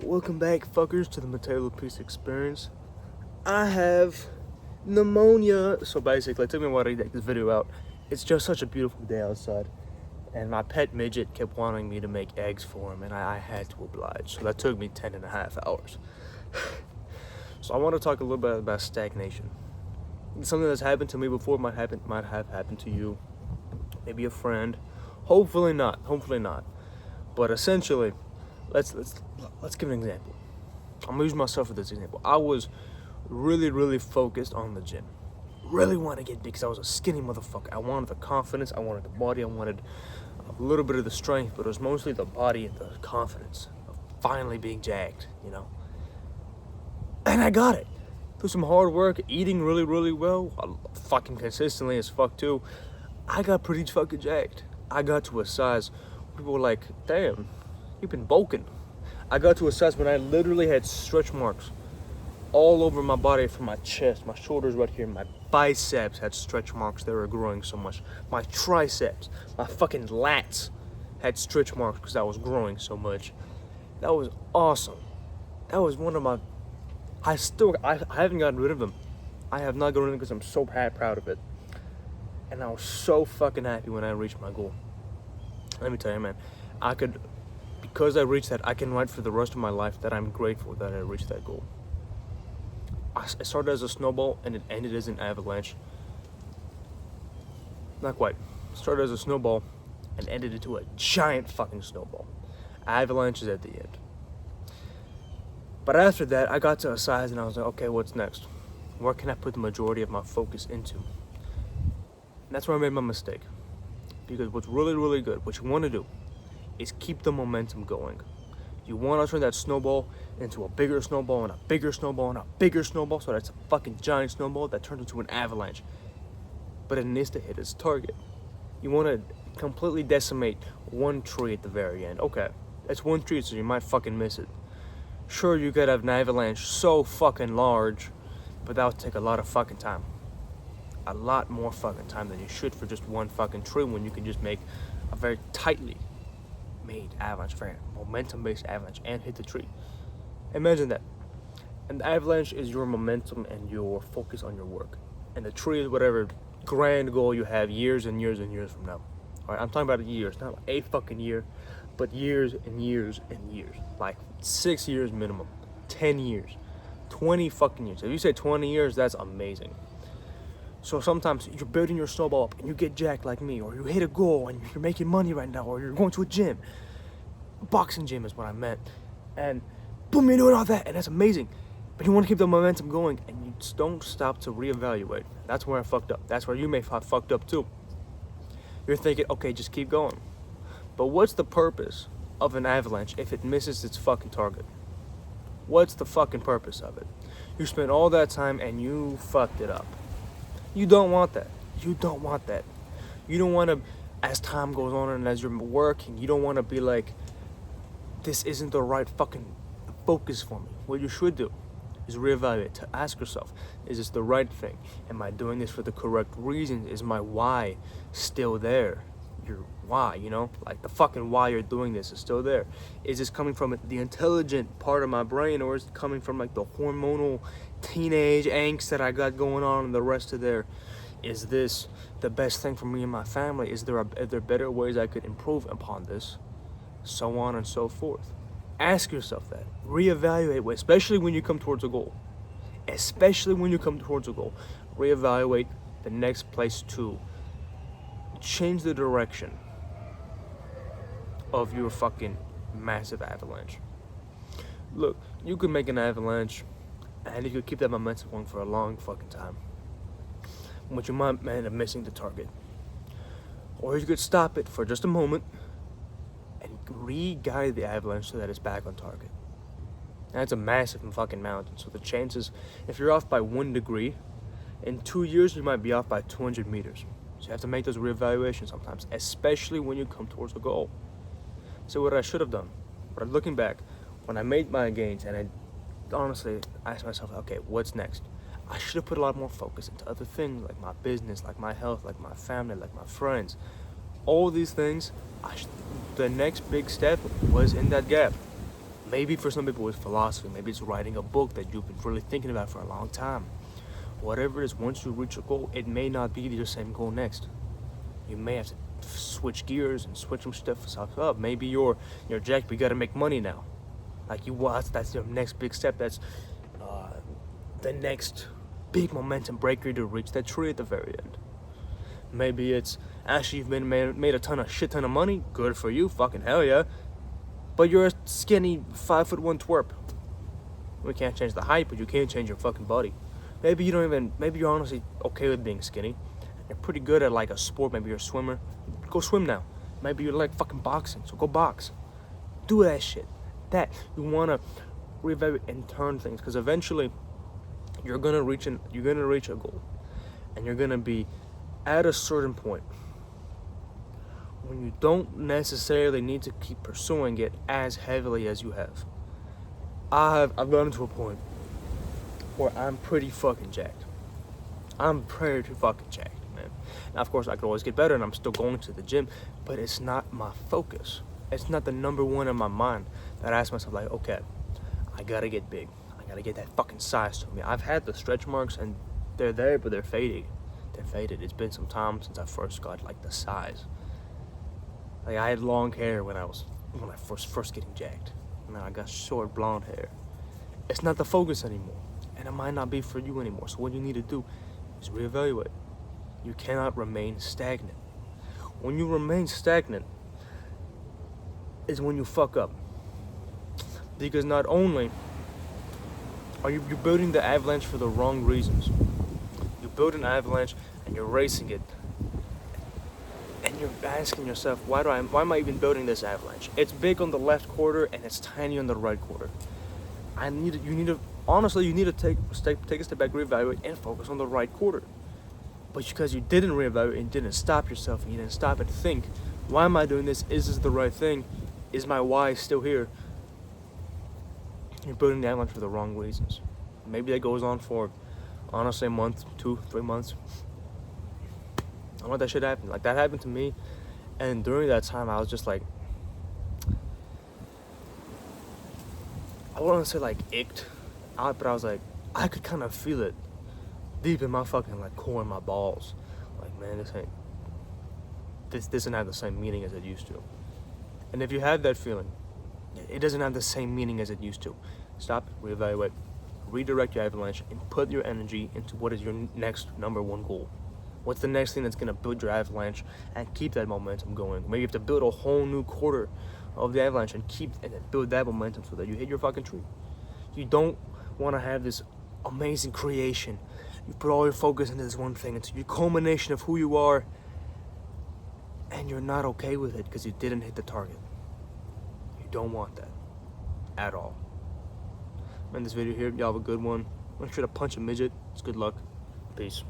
Welcome back, fuckers, to the Mateo Peace Experience. I have pneumonia. So basically, it took me a while to get this video out. It's just such a beautiful day outside. And my pet midget kept wanting me to make eggs for him, and I had to oblige. So that took me 10.5 hours. So I want to talk a little bit about stagnation. It's something that's happened to me before, might have happened to you. Maybe a friend. Hopefully not. But essentially, let's give an example. I'm gonna use myself for this example. I was really focused on the gym. Really wanted to get big because I was a skinny motherfucker. I wanted the confidence, I wanted the body, I wanted a little bit of the strength, but it was mostly the body and the confidence of finally being jacked, you know? And I got it. Through some hard work, eating really well, fucking consistently as fuck too, I got pretty fucking jacked. I got to a size where people were like, damn, you've been bulking. I got to a size when I literally had stretch marks all over my body, from my chest, my shoulders right here, my biceps had stretch marks. They were growing so much. My triceps, my fucking lats had stretch marks because I was growing so much. That was awesome. That was one of my, I haven't gotten rid of them. I have not gotten rid of them because I'm so proud of it. And I was so fucking happy when I reached my goal. Let me tell you, man, because I reached that, I can write for the rest of my life that I'm grateful that I reached that goal. It started as a snowball and it ended as an avalanche. Not quite. It started as a snowball and ended into a giant fucking snowball. Avalanche is at the end. But after that, I got to a size and I was like, okay, what's next? Where can I put the majority of my focus into? And that's where I made my mistake. Because what's really good, what you want to do, is keep the momentum going. You want to turn that snowball into a bigger snowball and a bigger snowball and a bigger snowball, so that's a fucking giant snowball that turns into an avalanche. But it needs to hit its target. You want to completely decimate one tree at the very end. Okay, it's one tree, so you might fucking miss it. Sure, you could have an avalanche so fucking large, but that would take a lot of fucking time. A lot more fucking time than you should for just one fucking tree, when you can just make a very tightly made avalanche, very momentum-based avalanche, and hit the tree. Imagine that. And the avalanche is your momentum and your focus on your work. And the tree is whatever grand goal you have years and years from now. Alright, I'm talking about years, not a fucking year, but years and years. Like 6 years minimum, 10 years, 20 fucking years. If you say 20 years, that's amazing. So sometimes you're building your snowball up and you get jacked like me, or you hit a goal and you're making money right now, or you're going to a gym. Boxing gym is what I meant. And boom, you're doing all that, and that's amazing. But you want to keep the momentum going, and you don't stop to reevaluate. That's where I fucked up. That's where you may have fucked up too. You're thinking, okay, just keep going. But what's the purpose of an avalanche if it misses its fucking target? What's the fucking purpose of it? You spent all that time and you fucked it up. You don't want that. You don't want to, as time goes on and as you're working, you don't want to be like, this isn't the right fucking focus for me. What you should do is reevaluate, to ask yourself, is this the right thing? Am I doing this for the correct reasons? Is my why still there? Your why, you know? Like the fucking why you're doing this is still there. Is this coming from the intelligent part of my brain, or is it coming from like the hormonal teenage angst that I got going on and the rest of there? Is this the best thing for me and my family? Are there better ways I could improve upon this? So on and so forth. Ask yourself that. Reevaluate, especially when you come towards a goal. Reevaluate the next place to change the direction of your fucking massive avalanche. Look, you could make an avalanche and you could keep that momentum going for a long fucking time, but you might end up missing the target. Or you could stop it for just a moment and re-guide the avalanche so that it's back on target. And it's a massive fucking mountain, so the chances, if you're off by 1 degree, in 2 years you might be off by 200 meters. So you have to make those reevaluations sometimes, especially when you come towards a goal. So what I should have done, looking back, when I made my gains, and I honestly asked myself, okay, what's next? I should have put a lot more focus into other things, like my business, like my health, like my family, like my friends. All these things, the next big step was in that gap. Maybe for some people it's philosophy. Maybe it's writing a book that you've been really thinking about for a long time. Whatever it is, once you reach a goal, it may not be your same goal next. You may have to switch gears and switch some stuff up. Maybe you're jacked, but you gotta make money now. Like that's your next big step. That's the next big momentum breaker to reach that tree at the very end. Maybe it's actually you've been made a shit ton of money. Good for you, fucking hell yeah. But you're a skinny 5'1" twerp. We can't change the height, but you can change your fucking body. Maybe you're honestly okay with being skinny. You're pretty good at like a sport. Maybe you're a swimmer. Go swim now. Maybe you like fucking boxing, so go box. Do that shit. That you wanna reevaluate and turn things, because eventually you're gonna reach a goal, and you're gonna be at a certain point when you don't necessarily need to keep pursuing it as heavily as you have. I've gotten to a point where I'm pretty fucking jacked. I'm pretty fucking jacked, man. Now, of course, I could always get better, and I'm still going to the gym, but it's not my focus. It's not the number one in my mind that I ask myself, like, okay, I gotta get big. I gotta get that fucking size to me. I've had the stretch marks, and they're there, but they're fading. They're faded. It's been some time since I first got, like, the size. Like, I had long hair when I was first getting jacked. Now I got short blonde hair. It's not the focus anymore, and it might not be for you anymore. So what you need to do is reevaluate. You cannot remain stagnant. When you remain stagnant is when you fuck up. Because not only are you're building the avalanche for the wrong reasons. You build an avalanche and you're racing it, and you're asking yourself, why am I even building this avalanche? It's big on the left quarter and it's tiny on the right quarter. You need to take a step back, reevaluate, and focus on the right quarter. But because you didn't reevaluate and didn't stop yourself, and you didn't stop and think, why am I doing this? Is this the right thing? Is my why still here? You're building the avalanche for the wrong reasons. Maybe that goes on for, honestly, a month, 2-3 months. I don't know, that shit happened. Like, that happened to me, and during that time, I was just like, I wouldn't say like icked out, but I was like, I could kind of feel it deep in my fucking like core in my balls. Like, man, this doesn't have the same meaning as it used to. And if you have that feeling, it doesn't have the same meaning as it used to. Stop, reevaluate, redirect your avalanche, and put your energy into what is your next number one goal. What's the next thing that's gonna build your avalanche and keep that momentum going? Maybe you have to build a whole new quarter of the avalanche and build that momentum so that you hit your fucking tree. You don't want to have this amazing creation. You put all your focus into this one thing. It's your culmination of who you are, and you're not okay with it because you didn't hit the target. You don't want that at all. I'm in this video here. Y'all have a good one. Make sure to punch a midget. It's good luck. Peace.